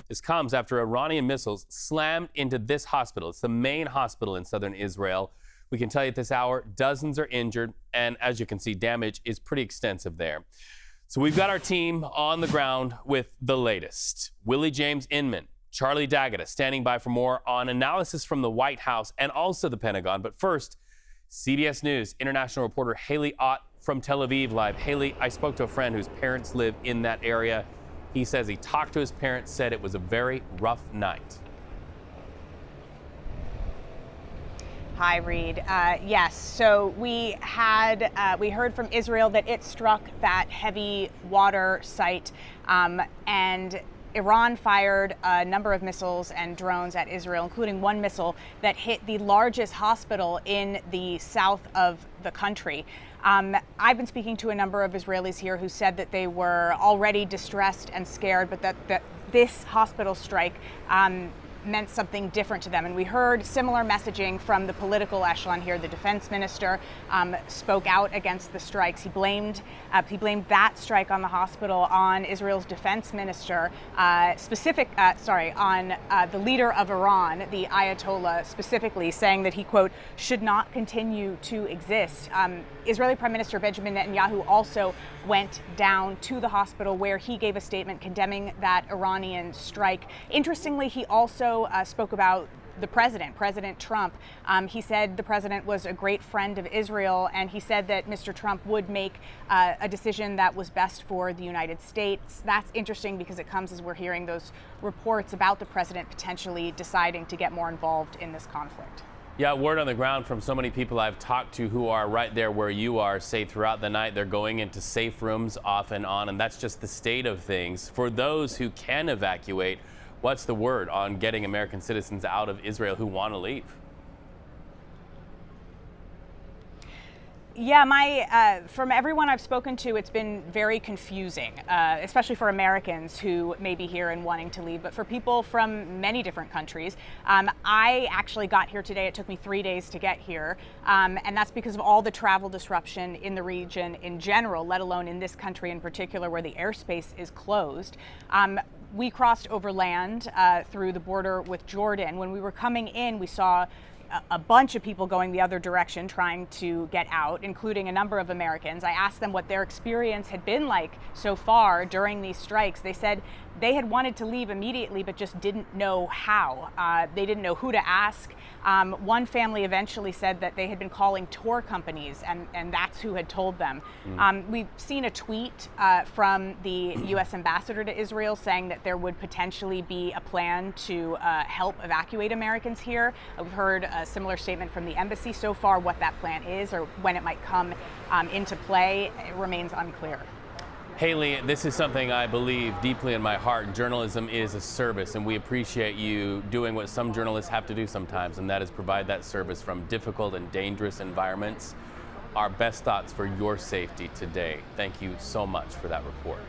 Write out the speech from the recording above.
This comes after Iranian missiles slammed into this hospital. It's the main hospital in southern Israel. We can tell you at this hour, dozens are injured, and as you can see, damage is pretty extensive there. So we've got our team on the ground with the latest. Willie James Inman, Charlie D'Agata standing by for more on analysis from the White House and also the Pentagon. But first, CBS News international reporter Haley Ott from Tel Aviv live. Haley, I spoke to a friend whose parents live in that area. He says he talked to his parents, said it was a very rough night. Hi, Reed. Yes, so we heard from Israel that it struck that heavy water site, and Iran fired a number of missiles and drones at Israel, including one missile that hit the largest hospital in the south of the country. I've been speaking to a number of Israelis here who said that they were already distressed and scared, but that this hospital strike meant something different to them. And we heard similar messaging from the political echelon here. The defense minister spoke out against the strikes. He blamed that strike on the hospital on Israel's defense minister, on the leader of Iran, the Ayatollah, specifically saying that he, quote, should not continue to exist. Israeli Prime Minister Benjamin Netanyahu also went down to the hospital where he gave a statement condemning that Iranian strike. Interestingly, he also spoke about the President Trump. He said the president was a great friend of Israel, and he said that Mr. Trump would make a decision that was best for the United States. That's interesting because it comes as we're hearing those reports about the president potentially deciding to get more involved in this conflict. Yeah, word on the ground from so many people I've talked to who are right there where you are, say throughout the night they're going into safe rooms off and on, and that's just the state of things. For those who can evacuate, what's the word on getting American citizens out of Israel who want to leave? Yeah, from everyone I've spoken to, it's been very confusing, especially for Americans who may be here and wanting to leave, but for people from many different countries. I actually got here today. It took me 3 days to get here, and that's because of all the travel disruption in the region in general, let alone in this country in particular where the airspace is closed. We crossed overland through the border with Jordan. When we were coming in, we saw a bunch of people going the other direction trying to get out, including a number of Americans. I asked them what their experience had been like so far during these strikes. They said they had wanted to leave immediately but just didn't know how. They didn't know who to ask. One family eventually said that they had been calling tour companies and that's who had told them. We've seen a tweet from the U.S. ambassador to Israel saying that there would potentially be a plan to help evacuate Americans here. We've heard a similar statement from the embassy. So far, what that plan is or when it might come into play, it remains unclear. Haley, this is something I believe deeply in my heart. Journalism is a service, and we appreciate you doing what some journalists have to do sometimes, and that is provide that service from difficult and dangerous environments. Our best thoughts for your safety today. Thank you so much for that report.